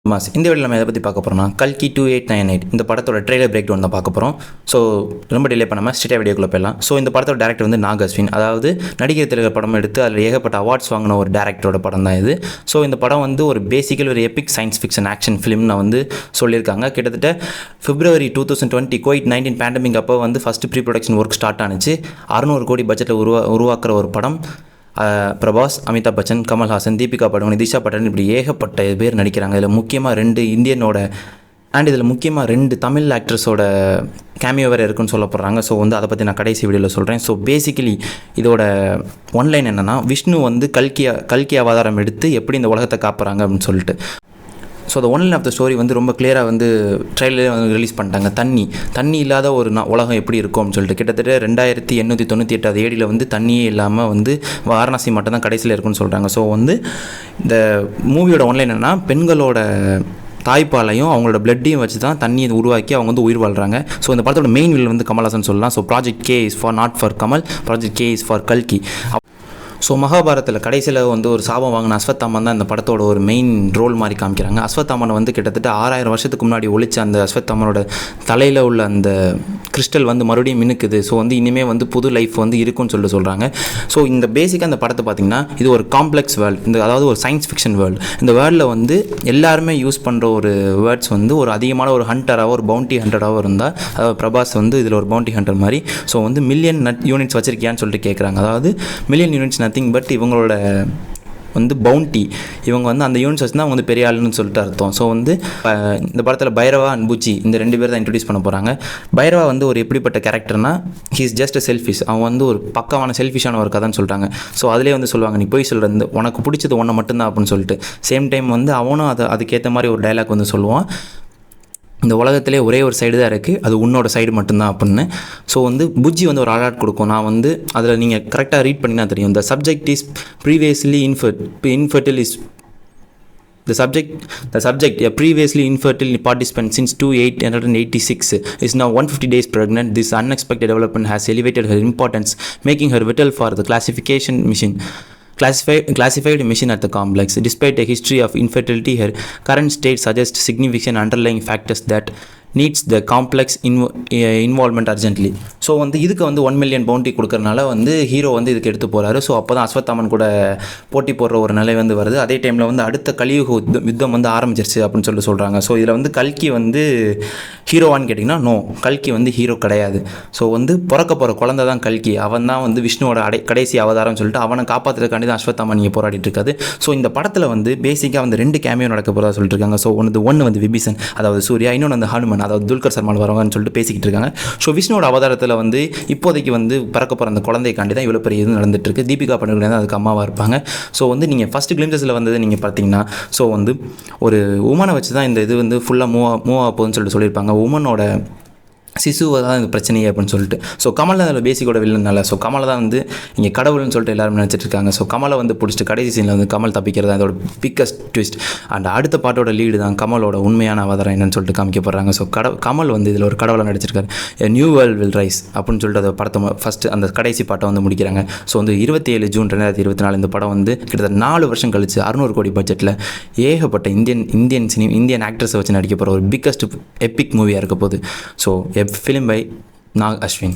Mass இந்த வீடியோவில் நம்ம எதை பற்றி பார்க்க போகிறோம்னா கல்கி 2898 இந்த படத்தோட ட்ரெய்லர் பிரேக் டவுன் தான் பார்க்க போகிறோம். ஸோ ரொம்ப டிலே பண்ணாமல் ஸ்ட்ரெயிட்டாக வீடியோக்குள்ளே போயிடலாம். ஸோ இந்த படத்தோட டேரக்டர் வந்து நாக் அஸ்வின், அதாவது நடிகர் திலக படம் எடுத்து அதில் ஏகப்பட்ட அவார்ட்ஸ் வாங்கின ஒரு டேரக்டரோட படம் தான் இது. ஸோ இந்த படம் வந்து ஒரு பேசிக்கல் ஒரு எபிக் சயின்ஸ் ஃபிக்ஷன் ஆக்ஷன் ஃபிலிம்னு வந்து சொல்லியிருக்காங்க. கிட்டத்தட்ட February 2020 COVID-19 பேண்டமிக் அப்போ வந்து first pre production work start ஆனிச்சு. 600 கோடி பட்ஜெட்டில் உருவாக்குற ஒரு படம். பிரபாஸ், அமிதாப் பச்சன், கமல்ஹாசன், தீபிகா படுகோன், திஷா பட்டன் இப்படி ஏகப்பட்ட பேர் நடிக்கிறாங்க. இதில் முக்கியமாக 2 இந்தியனோட இதில் முக்கியமாக 2 தமிழ் ஆக்ட்ரஸோட கேமியோ வேறு இருக்குன்னு சொல்லப்படுறாங்க. ஸோ வந்து அதை பற்றி நான் கடைசி வீடியோவில் சொல்கிறேன். ஸோ பேசிக்கலி இதோட ஒன்லைன் என்னென்னா, விஷ்ணு வந்து கல்கி அவதாரம் எடுத்து எப்படி இந்த உலகத்தை காப்புறாங்க அப்படின்னு சொல்லிட்டு. ஸோ அந்த ஒன்லைன் ஆஃப் த ஸ்டோரி வந்து ரொம்ப கிளியராக வந்து ட்ரெயிலரே வந்து ரிலீஸ் பண்ணிட்டாங்க. தண்ணி இல்லாத ஒரு உலகம் எப்படி இருக்கும்னு சொல்லிட்டு. கிட்டத்தட்ட 2898 ஏடியில் வந்து தண்ணியே இல்லாமல் வந்து வாரணாசி மட்டும் தான் கடைசியில் இருக்குன்னு சொல்கிறாங்க. ஸோ வந்து இந்த மூவியோட ஒன்லைன் என்னென்னா, பெண்களோட தாய்ப்பாலையும் அவங்களோட பிளட்டையும் வச்சு தான் தண்ணியை உருவாக்கி அவங்க வந்து உயிர் வாழ்கிறாங்க. ஸோ இந்த படத்தோட மெயின் வில் வந்து கமல்ஹாசன் சொல்லலாம். So project K is for not for Kamal, project K is for கல்கி. ஸோ மகாபாரத்தில் கடைசியில் வந்து ஒரு சாபம் வாங்கின அஸ்வத்தாமன் தான் இந்த படத்தோட ஒரு மெயின் ரோல் மாதிரி காமிக்கிறாங்க. அஸ்வத்தாமன் வந்து கிட்டத்தட்ட 6000 வருஷத்துக்கு முன்னாடி ஒழிச்ச அந்த அஸ்வத்தாமனோட தலையில் உள்ள அந்த கிறிஸ்டல் வந்து மறுபடியும் மினுக்குது. ஸோ வந்து இனிமேல் வந்து புது லைஃப் வந்து இருக்குன்னு சொல்கிறாங்க. ஸோ இந்த பேசிக்காக அந்த படத்தை பார்த்திங்கன்னா, இது ஒரு காம்ப்ளெக்ஸ் வேர்ல்டு, அதாவது ஒரு சயின்ஸ் ஃபிக்ஷன் வேர்ல்டு. இந்த வேர்ல்டில் வந்து எல்லாருமே யூஸ் பண்ணுற ஒரு வேர்ட்ஸ் வந்து ஒரு அதிகமான ஒரு ஹண்டராகவோ ஒரு பவுண்டி ஹண்டராகவோ இருந்தால், அதாவது பிரபாஸ் வந்து இதில் ஒரு பவுண்டி ஹண்டர் மாதிரி. ஸோ வந்து மில்லியன் யூனிட்ஸ் வச்சுருக்கியான்னு சொல்லிட்டு கேட்குறாங்க. அதாவது மில்லியன் யூனிட்ஸ் நத்திங் பட் இவங்களோட வந்து பவுண்டி, இவங்க வந்து அந்த யூனிட்ஸ் வச்சு தான் அவங்க வந்து பெரிய ஆளுன்னு சொல்லிட்டு அர்த்தம். ஸோ வந்து இந்த படத்தில் பைரவா அண்ட் புச்சி இந்த 2 பேர் தான் இன்ட்ரடியூஸ் பண்ண போகிறாங்க. பைரவா வந்து ஒரு எப்படிப்பட்ட கேரக்டர்னா, ஹீ இஸ் ஜஸ்ட் செல்ஃபிஷ். அவன் வந்து ஒரு பக்கமான செல்ஃபிஷான ஒரு கதைன்னு சொல்கிறாங்க. ஸோ அதிலே வந்து சொல்லுவாங்க, நீ போய் சொல்கிறது உனக்கு பிடிச்சது ஒன்று மட்டும்தான் அப்படின்னு சொல்லிட்டு. சேம் டைம் வந்து அவனும் அதுக்கேற்ற மாதிரி ஒரு டைலாக் வந்து சொல்லுவான், இந்த உலகத்திலே ஒரே ஒரு சைடு தான் இருக்குது, அது உன்னோட சைடு மட்டும்தான் அப்படின்னு. ஸோ வந்து புஜ்ஜி வந்து ஒரு அலர்ட் கொடுக்கும். நான் வந்து அதில் நீங்கள் கரெக்டாக ரீட் பண்ணினா தெரியும். The subject is previously infertile is The subject, a previously infertile participant since 2886, is now 150 days pregnant. This unexpected development has elevated her importance, making her vital for the classified mission at the complex. Despite a history of infertility, her current state suggests significant underlying factors that needs the complex involvement urgently. So வந்து இதுக்கு வந்து 1 million bounty கொடுக்கறனால வந்து hero வந்து இதுக்கு எடுத்து போகிறாரு. So அப்போ தான் அஸ்வத்தாமன் கூட போட்டி போடுற ஒரு நிலை வந்து வருது. அதே டைமில் வந்து அடுத்த கலியுக யுத்தம் வந்து ஆரம்பிச்சிருச்சு அப்படின்னு சொல்கிறாங்க. ஸோ இதில் வந்து கல்கி வந்து ஹீரோவான்னு கேட்டிங்கன்னா, நோ, கல்கி வந்து ஹீரோ கிடையாது. ஸோ வந்து பிறக்க போகிற குழந்தை தான் கல்கி. அவன் தான் வந்து விஷ்ணுவோட கடைசி அவதாரம்னு சொல்லிட்டு அவனை காப்பாற்றுறதுக்காண்டி தான் அஸ்வத்தாமன் இங்கே போராடிட்டு இருக்காது. ஸோ இந்த படத்தில் வந்து பேசிக்காக வந்து 2 கேமியோ நடக்க போகிறதா சொல்லிட்டு இருக்காங்க. ஸோ ஒன்று வந்து விபீஷன், அதாவது சூர்யா, இன்னொன்று வந்து ஹனுமன், அதாவது துல்கர் சல்மான் வரவங்கன்னு சொல்லிட்டு பேசிக்கிட்டு இருக்காங்க. ஸோ விஷ்ணுவோட அவதாரத்தில் வந்து இப்போதைக்கு வந்து பறக்க போகிற அந்த குழந்தைக்காண்டி தான் இவ்வளோ பெரிய இது நடந்துட்டு இருக்கு. தீபிகா படுகோன் தான் அதுக்கு அம்மாவாக இருப்பாங்க. ஸோ வந்து நீங்கள் ஃபஸ்ட்டு கிளிம்ஸில் வந்தது நீங்கள் பார்த்தீங்கன்னா, ஸோ வந்து ஒரு உமனை வச்சு தான் இந்த இது வந்து ஃபுல்லாக மூவ் ஆக போகுதுன்னு சொல்லியிருப்பாங்க. உமனோட சிசுவை தான் இந்த பிரச்சனையே அப்படின்னு சொல்லிட்டு. ஸோ கமல் தான் அதில் பேசிக்கோட வில்லனால. ஸோ கமலை தான் வந்து இங்கே கடவுள்னு சொல்லிட்டு எல்லாரும் நினச்சிட்டு இருக்காங்க. ஸோ கமலை வந்து பிடிச்சிட்டு கடைசி சீனில் வந்து கமல் தப்பிக்கிறது அதோட பிக்கஸ்ட் ட்விஸ்ட். அண்ட் அடுத்த பாட்டோட லீடு தான் கமலோட உண்மையான அவதாரம் என்னன்னு சொல்லிட்டு காமிக்கப்படுறாங்க. ஸோ கமல் வந்து இதில் ஒரு கடவுளை நடிச்சிருக்காரு. நியூ வேர்ல்ட் வில் ரைஸ் அப்படின்னு சொல்லிட்டு அதை படத்தை ஃபஸ்ட்டு அந்த கடைசி பாட்டை வந்து முடிக்கிறாங்க. ஸோ வந்து 27 ஜூன் 2024 இந்த படம் வந்து கிட்டத்தட்ட 4 வருஷம் கழிச்சு 600 கோடி பட்ஜெட்டில் ஏகப்பட்ட இந்தியன் ஆக்ட்ரஸை வச்சு நடிக்க போகிற ஒரு பிக்கஸ்ட் எபிக் மூவியாக இருக்க போகுது. So film by Nag Ashwin.